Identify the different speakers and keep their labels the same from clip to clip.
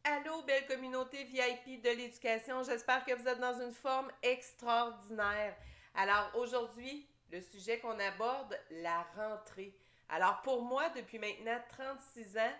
Speaker 1: Allô, belle communauté VIP de l'éducation. J'espère que vous êtes dans une forme extraordinaire. Alors aujourd'hui, le sujet qu'on aborde, la rentrée. Alors pour moi, depuis maintenant 36 ans,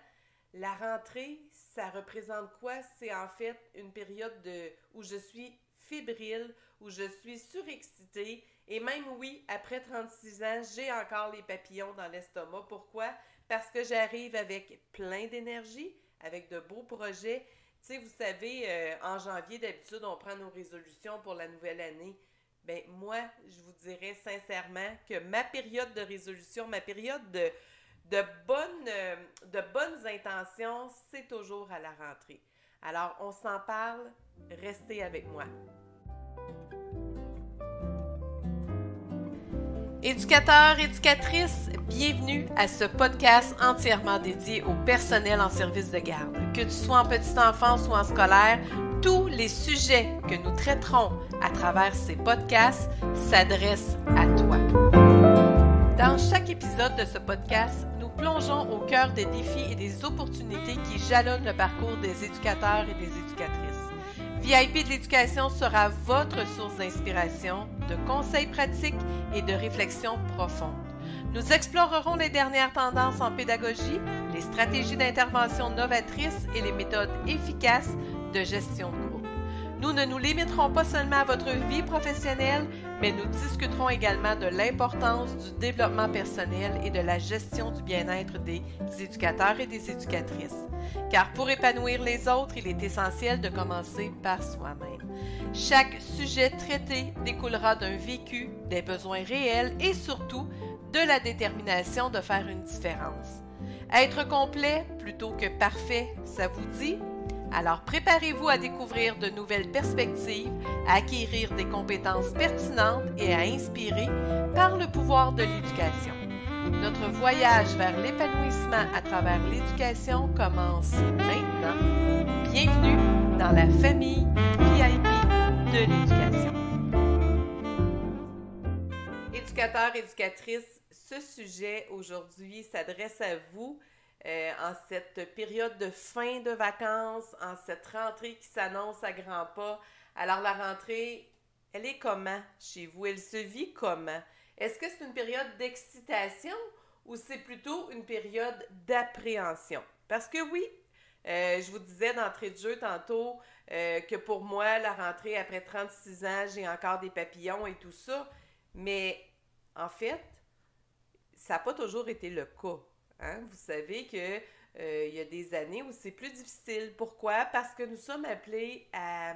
Speaker 1: la rentrée, ça représente quoi? C'est en fait une période où je suis fébrile, où je suis surexcitée. Et même oui, après 36 ans, j'ai encore les papillons dans l'estomac. Pourquoi? Parce que j'arrive avec plein d'énergie, avec de beaux projets. Tu sais, vous savez, en janvier, d'habitude, on prend nos résolutions pour la nouvelle année. Ben moi, je vous dirais sincèrement que ma période de résolution, ma période de bonnes intentions, c'est toujours à la rentrée. Alors, on s'en parle. Restez avec moi. Éducateurs, éducatrices, bienvenue à ce podcast entièrement dédié au personnel en service de garde. Que tu sois en petite enfance ou en scolaire, tous les sujets que nous traiterons à travers ces podcasts s'adressent à toi. Dans chaque épisode de ce podcast, nous plongeons au cœur des défis et des opportunités qui jalonnent le parcours des éducateurs et des éducatrices. VIP de l'éducation sera votre source d'inspiration, de conseils pratiques et de réflexions profondes. Nous explorerons les dernières tendances en pédagogie, les stratégies d'intervention novatrices et les méthodes efficaces de gestion de groupe. Nous ne nous limiterons pas seulement à votre vie professionnelle, mais nous discuterons également de l'importance du développement personnel et de la gestion du bien-être des éducateurs et des éducatrices. Car pour épanouir les autres, il est essentiel de commencer par soi-même. Chaque sujet traité découlera d'un vécu, des besoins réels et surtout de la détermination de faire une différence. Être complet plutôt que parfait, ça vous dit? Alors préparez-vous à découvrir de nouvelles perspectives, à acquérir des compétences pertinentes et à inspirer par le pouvoir de l'éducation. Notre voyage vers l'épanouissement à travers l'éducation commence maintenant. Bienvenue dans la famille VIP de l'éducation. Éducateurs, éducatrices, ce sujet aujourd'hui s'adresse à vous. En cette période de fin de vacances, en cette rentrée qui s'annonce à grands pas. Alors la rentrée, elle est comment chez vous? Elle se vit comment? Est-ce que c'est une période d'excitation ou c'est plutôt une période d'appréhension? Parce que oui, je vous disais d'entrée de jeu tantôt que pour moi, la rentrée après 36 ans, j'ai encore des papillons et tout ça. Mais en fait, ça n'a pas toujours été le cas. Hein? Vous savez que il y a des années où c'est plus difficile. Pourquoi? Parce que nous sommes appelés à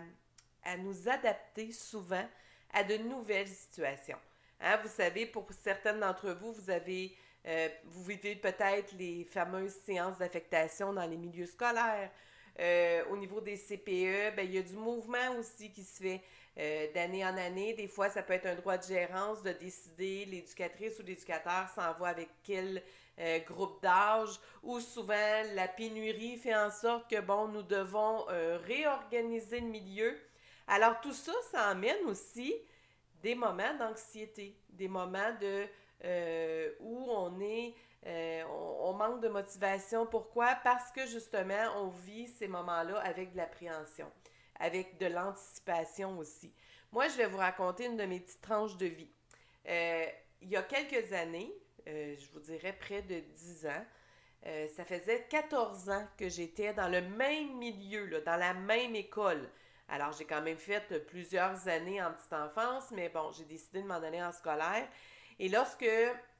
Speaker 1: nous adapter souvent à de nouvelles situations. Hein? Vous savez, pour certaines d'entre vous, vous vivez peut-être les fameuses séances d'affectation dans les milieux scolaires. Au niveau des CPE, il y a du mouvement aussi qui se fait d'année en année. Des fois, ça peut être un droit de gérance de décider l'éducatrice ou l'éducateur s'en va avec quel groupe d'âge, ou souvent la pénurie fait en sorte que, nous devons réorganiser le milieu. Alors, tout ça, ça emmène aussi des moments d'anxiété, des moments où on manque de motivation. Pourquoi? Parce que justement, on vit ces moments-là avec de l'appréhension, avec de l'anticipation aussi. Moi, je vais vous raconter une de mes petites tranches de vie. Il y a quelques années, je vous dirais près de 10 ans, ça faisait 14 ans que j'étais dans le même milieu, là, dans la même école. Alors, j'ai quand même fait plusieurs années en petite enfance, mais bon, j'ai décidé de m'en aller en scolaire. Et lorsque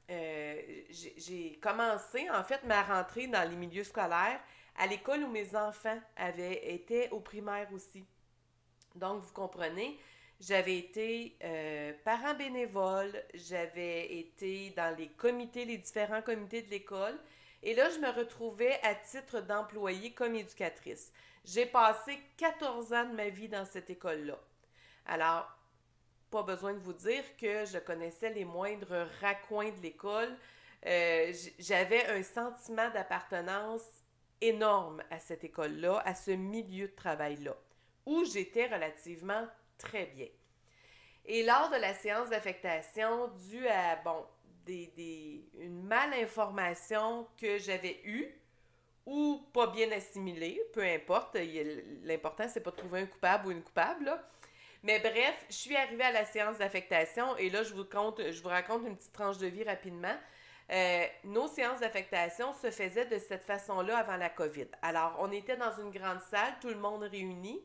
Speaker 1: j'ai commencé, en fait, ma rentrée dans les milieux scolaires, à l'école où mes enfants avaient été au primaire aussi. Donc, vous comprenez, j'avais été parent bénévole, j'avais été dans les différents comités de l'école, et là, je me retrouvais à titre d'employée comme éducatrice. J'ai passé 14 ans de ma vie dans cette école-là. Alors, pas besoin de vous dire que je connaissais les moindres raccoins de l'école. J'avais un sentiment d'appartenance énorme à cette école-là, à ce milieu de travail-là, où j'étais relativement très bien. Et lors de la séance d'affectation, due à, une malinformation que j'avais eue, ou pas bien assimilé, peu importe. L'important, c'est pas de trouver un coupable ou une coupable, là. Mais bref, je suis arrivée à la séance d'affectation et là, je vous raconte une petite tranche de vie rapidement. Nos séances d'affectation se faisaient de cette façon-là avant la COVID. Alors, on était dans une grande salle, tout le monde réuni,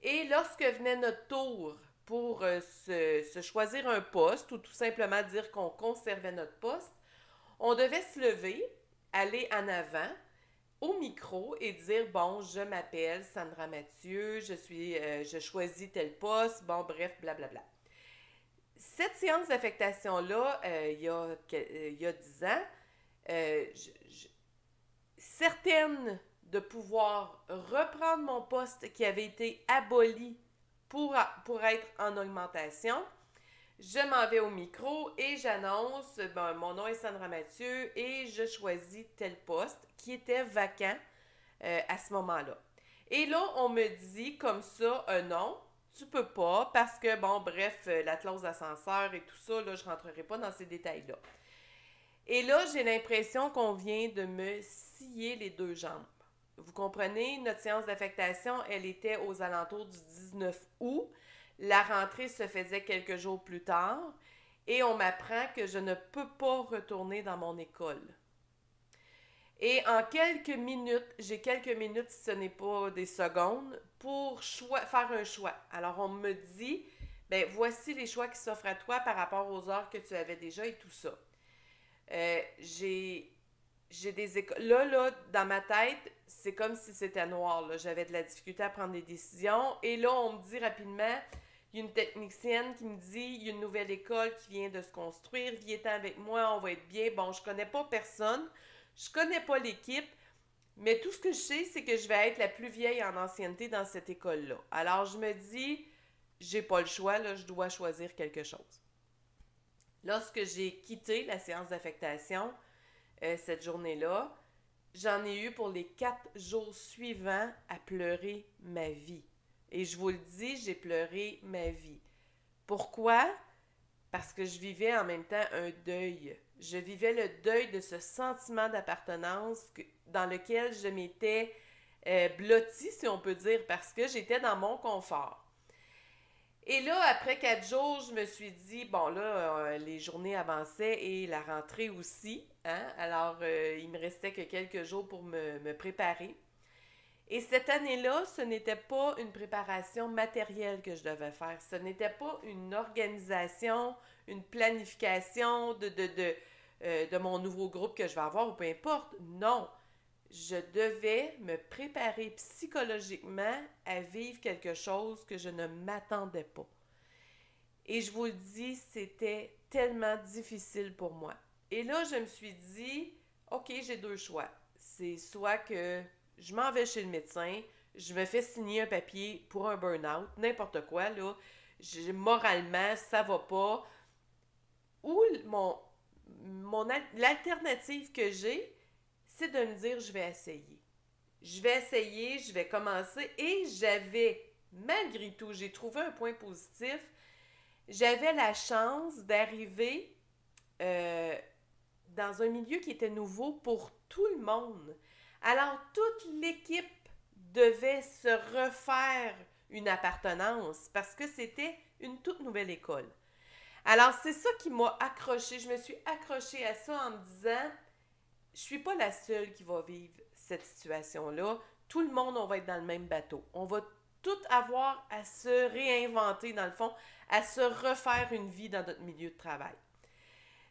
Speaker 1: et lorsque venait notre tour pour se choisir un poste ou tout simplement dire qu'on conservait notre poste, on devait se lever, aller en avant, au micro et dire bon, je m'appelle Sandra Mathieu, je choisis tel poste, bon, bref, blablabla. Cette séance d'affectation-là, il y a 10 ans, je, certaine de pouvoir reprendre mon poste qui avait été aboli pour être en augmentation, je m'en vais au micro et j'annonce, ben, mon nom est Sandra Mathieu et je choisis tel poste qui était vacant à ce moment-là. Et là, on me dit comme ça, non, tu peux pas parce que, bon, bref, la clause d'ascenseur et tout ça, là, je rentrerai pas dans ces détails-là. Et là, j'ai l'impression qu'on vient de me scier les deux jambes. Vous comprenez, notre séance d'affectation, elle était aux alentours du 19 août. La rentrée se faisait quelques jours plus tard et on m'apprend que je ne peux pas retourner dans mon école. Et en quelques minutes, j'ai quelques minutes, si ce n'est pas des secondes, pour faire un choix. Alors, on me dit, ben voici les choix qui s'offrent à toi par rapport aux heures que tu avais déjà et tout ça. J'ai des écoles. Là, dans ma tête, c'est comme si c'était noir. Là. J'avais de la difficulté à prendre des décisions. Et là, on me dit rapidement, il y a une technicienne qui me dit, il y a une nouvelle école qui vient de se construire, viens-t'en avec moi, on va être bien. Bon, je connais pas personne, je connais pas l'équipe, mais tout ce que je sais, c'est que je vais être la plus vieille en ancienneté dans cette école-là. Alors, je me dis, j'ai pas le choix, là, je dois choisir quelque chose. Lorsque j'ai quitté la séance d'affectation, cette journée-là, j'en ai eu pour les 4 jours suivants à pleurer ma vie. Et je vous le dis, j'ai pleuré ma vie. Pourquoi? Parce que je vivais en même temps un deuil. Je vivais le deuil de ce sentiment d'appartenance dans lequel je m'étais blottie, si on peut dire, parce que j'étais dans mon confort. Et là, après 4 jours, je me suis dit, bon là, les journées avançaient et la rentrée aussi. Hein? Alors, il me restait que quelques jours pour me préparer. Et cette année-là, ce n'était pas une préparation matérielle que je devais faire. Ce n'était pas une organisation, une planification de mon nouveau groupe que je vais avoir ou peu importe. Non, je devais me préparer psychologiquement à vivre quelque chose que je ne m'attendais pas. Et je vous le dis, c'était tellement difficile pour moi. Et là, je me suis dit, OK, j'ai deux choix. C'est soit que je m'en vais chez le médecin, je me fais signer un papier pour un burn-out, n'importe quoi, là. Moralement, ça va pas. Ou l'alternative que j'ai, c'est de me dire, je vais essayer. Je vais essayer, je vais commencer. Et malgré tout, j'ai trouvé un point positif. J'avais la chance d'arriver dans un milieu qui était nouveau pour tout le monde. Alors, toute l'équipe devait se refaire une appartenance parce que c'était une toute nouvelle école. Alors, c'est ça qui m'a accrochée. Je me suis accrochée à ça en me disant, je suis pas la seule qui va vivre cette situation-là. Tout le monde, on va être dans le même bateau. On va tout avoir à se réinventer, dans le fond, à se refaire une vie dans notre milieu de travail.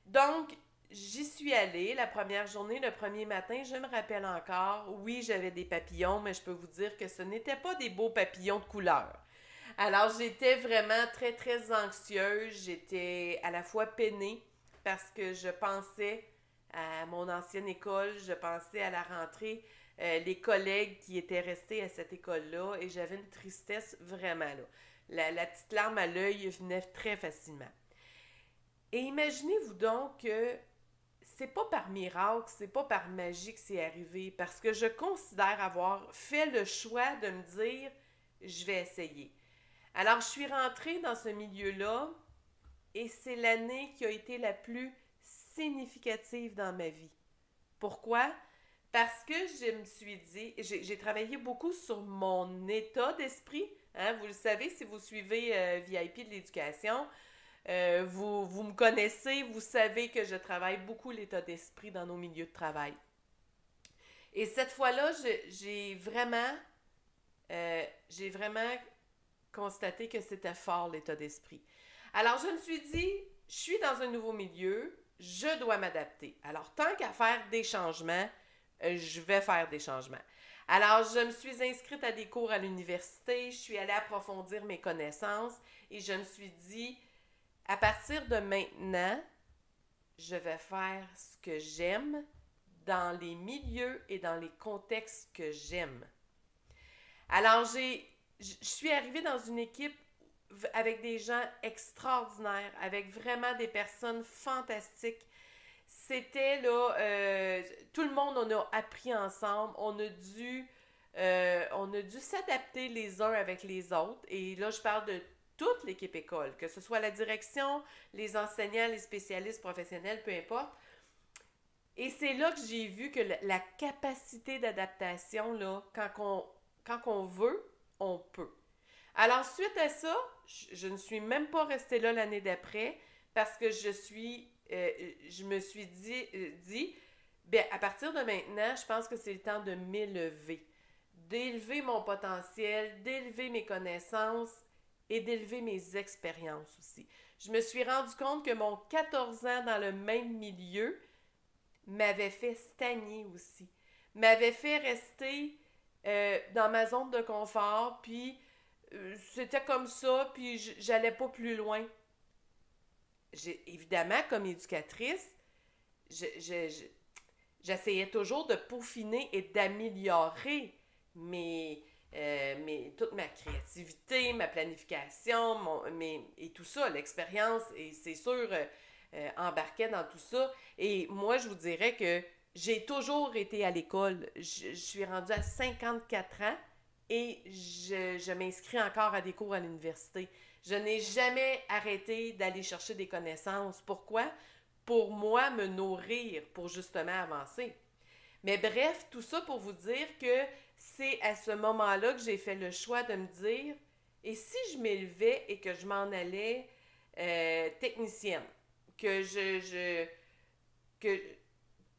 Speaker 1: Donc, j'y suis allée la première journée, le premier matin, je me rappelle encore, oui, j'avais des papillons, mais je peux vous dire que ce n'étaient pas des beaux papillons de couleur. Alors, j'étais vraiment très, très anxieuse, j'étais à la fois peinée parce que je pensais à mon ancienne école, je pensais à la rentrée, les collègues qui étaient restés à cette école-là, et j'avais une tristesse vraiment là. La petite larme à l'œil venait très facilement. Et imaginez-vous donc que c'est pas par miracle, c'est pas par magie que c'est arrivé, parce que je considère avoir fait le choix de me dire, je vais essayer. Alors, je suis rentrée dans ce milieu-là, et c'est l'année qui a été la plus significative dans ma vie. Pourquoi? Parce que je me suis dit, j'ai travaillé beaucoup sur mon état d'esprit. Hein, vous le savez, si vous suivez VIP de l'éducation, vous me connaissez, vous savez que je travaille beaucoup l'état d'esprit dans nos milieux de travail. Et cette fois-là, j'ai vraiment constaté que c'était fort l'état d'esprit. Alors, je me suis dit, je suis dans un nouveau milieu, je dois m'adapter. Alors, tant qu'à faire des changements, je vais faire des changements. Alors, je me suis inscrite à des cours à l'université, je suis allée approfondir mes connaissances et je me suis dit, à partir de maintenant, je vais faire ce que j'aime dans les milieux et dans les contextes que j'aime. Alors, je suis arrivée dans une équipe avec des gens extraordinaires, avec vraiment des personnes fantastiques. C'était là, tout le monde, on a appris ensemble, on a dû s'adapter les uns avec les autres. Et là, je parle de toute l'équipe école, que ce soit la direction, les enseignants, les spécialistes professionnels, peu importe. Et c'est là que j'ai vu que la capacité d'adaptation, là, quand on veut, on peut. Alors, suite à ça, je ne suis même pas restée là l'année d'après parce que je me suis dit, bien, à partir de maintenant, je pense que c'est le temps de m'élever, d'élever mon potentiel, d'élever mes connaissances et d'élever mes expériences aussi. Je me suis rendu compte que mon 14 ans dans le même milieu m'avait fait stagner aussi, m'avait fait rester dans ma zone de confort, puis c'était comme ça, puis j'allais pas plus loin. Évidemment, comme éducatrice, j'essayais toujours de peaufiner et d'améliorer toute ma créativité, ma planification, et tout ça, l'expérience, et c'est sûr, embarquait dans tout ça. Et moi, je vous dirais que j'ai toujours été à l'école. Je suis rendue à 54 ans et je m'inscris encore à des cours à l'université. Je n'ai jamais arrêté d'aller chercher des connaissances. Pourquoi? Pour moi, me nourrir, pour justement avancer. Mais bref, tout ça pour vous dire que c'est à ce moment-là que j'ai fait le choix de me dire, et si je m'élevais et que je m'en allais technicienne, que que,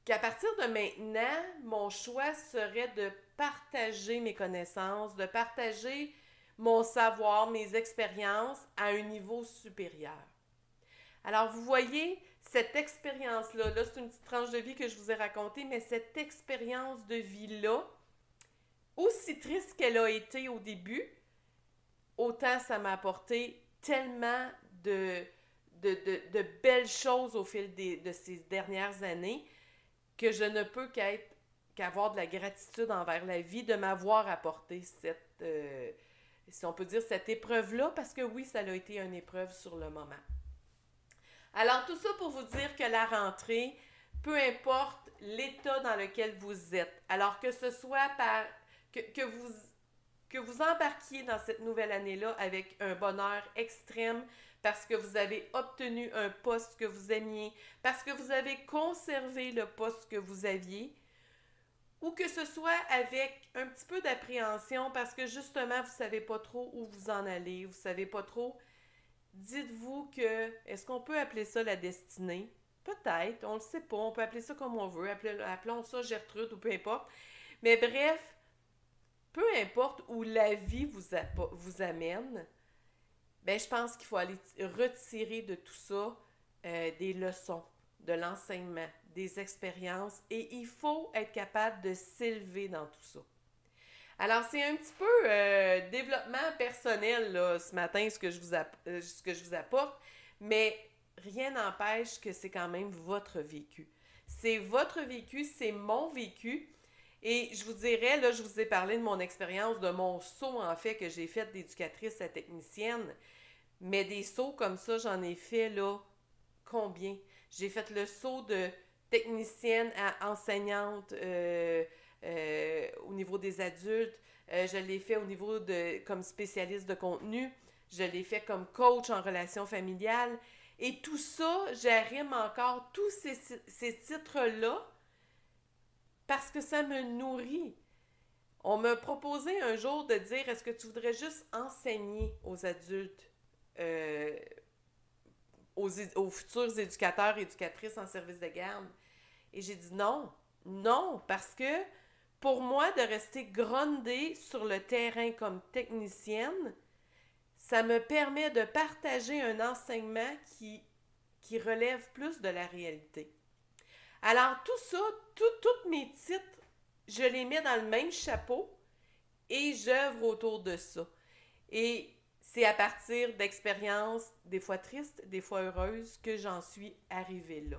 Speaker 1: qu'à partir de maintenant, mon choix serait de partager mes connaissances, de partager mon savoir, mes expériences à un niveau supérieur. Alors, vous voyez, cette expérience-là, là, c'est une petite tranche de vie que je vous ai racontée, mais cette expérience de vie-là, aussi triste qu'elle a été au début, autant ça m'a apporté tellement de belles choses au fil de ces dernières années que je ne peux qu'avoir de la gratitude envers la vie de m'avoir apporté si on peut dire, cette épreuve-là, parce que oui, ça a été une épreuve sur le moment. Alors, tout ça pour vous dire que la rentrée, peu importe l'état dans lequel vous êtes, alors que ce soit que vous embarquiez dans cette nouvelle année-là avec un bonheur extrême parce que vous avez obtenu un poste que vous aimiez, parce que vous avez conservé le poste que vous aviez, ou que ce soit avec un petit peu d'appréhension parce que justement, vous ne savez pas trop où vous en allez, vous ne savez pas trop. Dites-vous que, est-ce qu'on peut appeler ça la destinée? Peut-être, on ne le sait pas, on peut appeler ça comme on veut, appelons ça Gertrude ou peu importe. Mais bref, peu importe où la vie vous amène, ben je pense qu'il faut aller retirer de tout ça des leçons, de l'enseignement, des expériences, et il faut être capable de s'élever dans tout ça. Alors, c'est un petit peu développement personnel là, ce matin, ce que je vous apporte, mais rien n'empêche que c'est quand même votre vécu. C'est votre vécu, c'est mon vécu. Et je vous dirais, là, je vous ai parlé de mon expérience, de mon saut, en fait, que j'ai fait d'éducatrice à technicienne. Mais des sauts comme ça, j'en ai fait, là, combien? J'ai fait le saut de technicienne à enseignante au niveau des adultes. Je l'ai fait au niveau comme spécialiste de contenu. Je l'ai fait comme coach en relations familiales. Et tout ça, j'arrime encore tous ces titres-là parce que ça me nourrit. On m'a proposé un jour de dire, est-ce que tu voudrais juste enseigner aux adultes, euh, aux futurs éducateurs et éducatrices en service de garde? Et j'ai dit non, non, parce que pour moi, de rester grondée sur le terrain comme technicienne, ça me permet de partager un enseignement qui relève plus de la réalité. Alors tout ça, tous mes titres, je les mets dans le même chapeau et j'œuvre autour de ça. Et c'est à partir d'expériences, des fois tristes, des fois heureuses, que j'en suis arrivée là.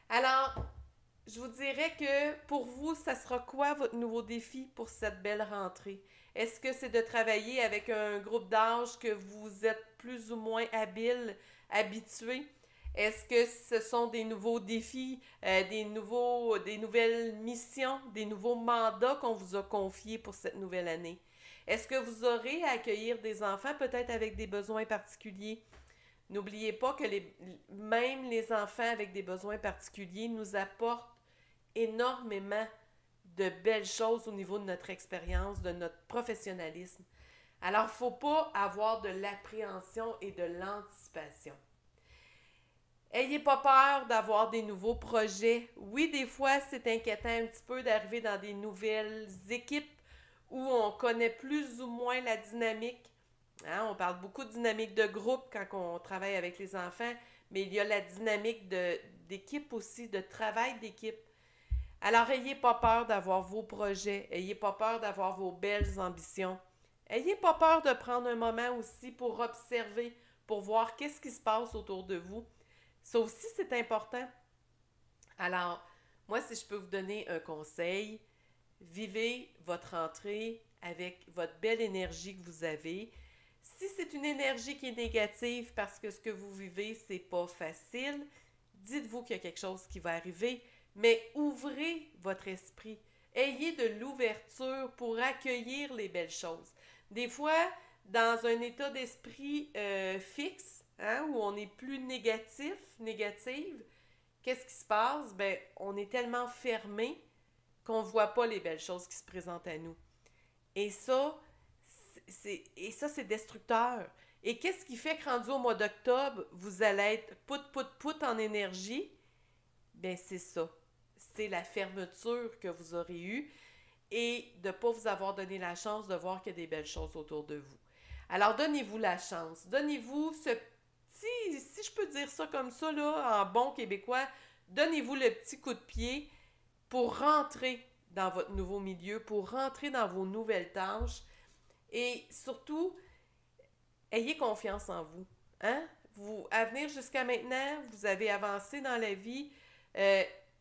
Speaker 1: Alors, je vous dirais que pour vous, ça sera quoi votre nouveau défi pour cette belle rentrée? Est-ce que c'est de travailler avec un groupe d'âge que vous êtes plus ou moins habitué? Est-ce que ce sont des nouveaux défis, des nouvelles missions, des nouveaux mandats qu'on vous a confiés pour cette nouvelle année? Est-ce que vous aurez à accueillir des enfants peut-être avec des besoins particuliers? N'oubliez pas que même les enfants avec des besoins particuliers nous apportent énormément de belles choses au niveau de notre expérience, de notre professionnalisme. Alors, il ne faut pas avoir de l'appréhension et de l'anticipation. Ayez pas peur d'avoir des nouveaux projets. Oui, des fois, c'est inquiétant un petit peu d'arriver dans des nouvelles équipes où on connaît plus ou moins la dynamique. Hein, on parle beaucoup de dynamique de groupe quand on travaille avec les enfants, mais il y a la dynamique d'équipe aussi, de travail d'équipe. Alors, ayez pas peur d'avoir vos projets, ayez pas peur d'avoir vos belles ambitions. Ayez pas peur de prendre un moment aussi pour observer, pour voir qu'est-ce qui se passe autour de vous. Ça aussi, c'est important. Alors, moi, si je peux vous donner un conseil, vivez votre rentrée avec votre belle énergie que vous avez. Si c'est une énergie qui est négative parce que ce que vous vivez, c'est pas facile, dites-vous qu'il y a quelque chose qui va arriver, mais ouvrez votre esprit. Ayez de l'ouverture pour accueillir les belles choses. Des fois, dans un état d'esprit fixe, hein, où on est plus négative, qu'est-ce qui se passe? Ben, on est tellement fermé qu'on ne voit pas les belles choses qui se présentent à nous. Et ça, c'est destructeur. Et qu'est-ce qui fait que rendu au mois d'octobre, vous allez être pout en énergie? Ben, c'est ça. C'est la fermeture que vous aurez eue et de ne pas vous avoir donné la chance de voir qu'il y a des belles choses autour de vous. Alors, donnez-vous la chance. Donnez-vous ce petit, si je peux dire ça comme ça, là, en bon québécois, donnez-vous le petit coup de pied pour rentrer dans votre nouveau milieu, pour rentrer dans vos nouvelles tâches et surtout, ayez confiance en vous. Hein? Vous, à venir jusqu'à maintenant, vous avez avancé dans la vie.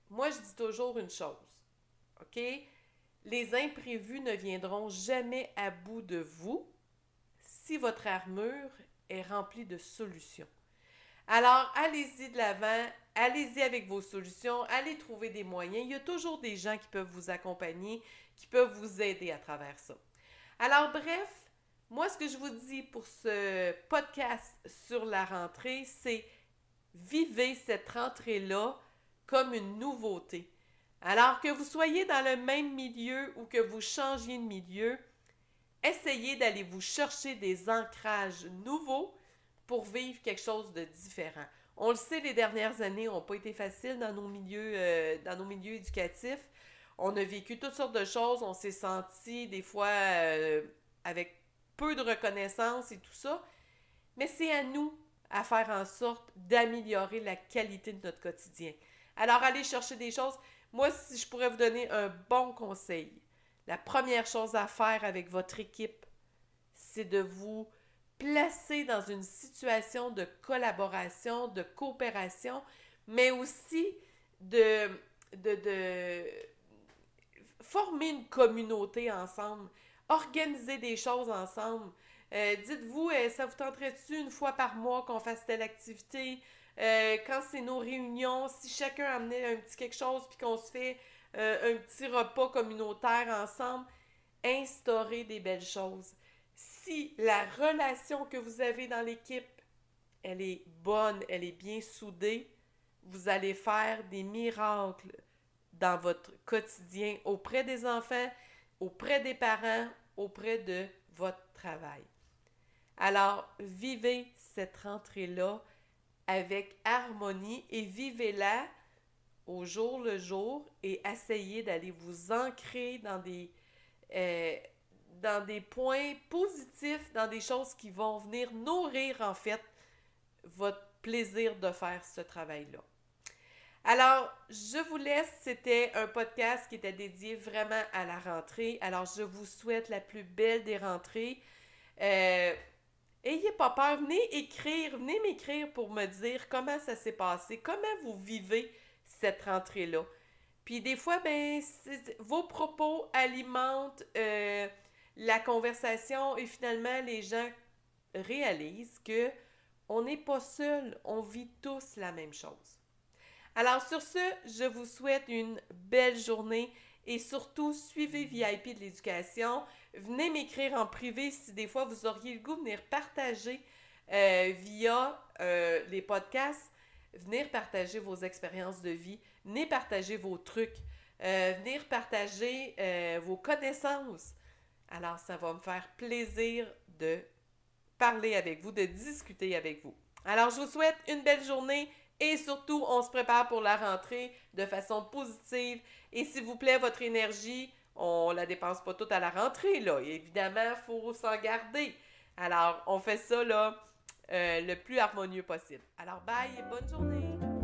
Speaker 1: Moi, je dis toujours une chose. OK? Les imprévus ne viendront jamais à bout de vous si votre armure est remplie de solutions. Alors, allez-y de l'avant, allez-y avec vos solutions, allez trouver des moyens. Il y a toujours des gens qui peuvent vous accompagner, qui peuvent vous aider à travers ça. Alors, bref, moi, ce que je vous dis pour ce podcast sur la rentrée, c'est vivez cette rentrée-là comme une nouveauté. Alors que vous soyez dans le même milieu ou que vous changiez de milieu, essayez d'aller vous chercher des ancrages nouveaux pour vivre quelque chose de différent. On le sait, les dernières années n'ont pas été faciles dans nos milieux éducatifs. On a vécu toutes sortes de choses, on s'est senti des fois avec peu de reconnaissance et tout ça. Mais c'est à nous à faire en sorte d'améliorer la qualité de notre quotidien. Alors, allez chercher des choses. Moi, si je pourrais vous donner un bon conseil, la première chose à faire avec votre équipe, c'est de vous placer dans une situation de collaboration, de coopération, mais aussi de former une communauté ensemble, organiser des choses ensemble. Dites-vous, ça vous tenterait-tu une fois par mois qu'on fasse telle activité? Quand c'est nos réunions, si chacun amenait un petit quelque chose puis qu'on se fait un petit repas communautaire ensemble, instaurer des belles choses. Si la relation que vous avez dans l'équipe, elle est bonne, elle est bien soudée, vous allez faire des miracles dans votre quotidien auprès des enfants, auprès des parents, auprès de votre travail. Alors, vivez cette rentrée-là avec harmonie et vivez-la au jour le jour et essayez d'aller vous ancrer dans des points positifs, dans des choses qui vont venir nourrir en fait votre plaisir de faire ce travail-là. Alors, je vous laisse. C'était un podcast qui était dédié vraiment à la rentrée. Alors, je vous souhaite la plus belle des rentrées. Ayez pas peur. Venez m'écrire pour me dire comment ça s'est passé, comment vous vivez cette rentrée-là. Puis des fois, vos propos alimentent la conversation et finalement, les gens réalisent que on n'est pas seul, on vit tous la même chose. Alors sur ce, je vous souhaite une belle journée et surtout, suivez VIP de l'éducation. Venez m'écrire en privé si des fois vous auriez le goût de venir partager via les podcasts. Venir partager vos expériences de vie, venir partager vos trucs, venir partager vos connaissances. Alors, ça va me faire plaisir de parler avec vous, de discuter avec vous. Alors, je vous souhaite une belle journée et surtout, on se prépare pour la rentrée de façon positive. Et s'il vous plaît, votre énergie, on la dépense pas toute à la rentrée, là. Évidemment, il faut s'en garder. Alors, on fait ça, là, le plus harmonieux possible. Alors, bye et bonne journée!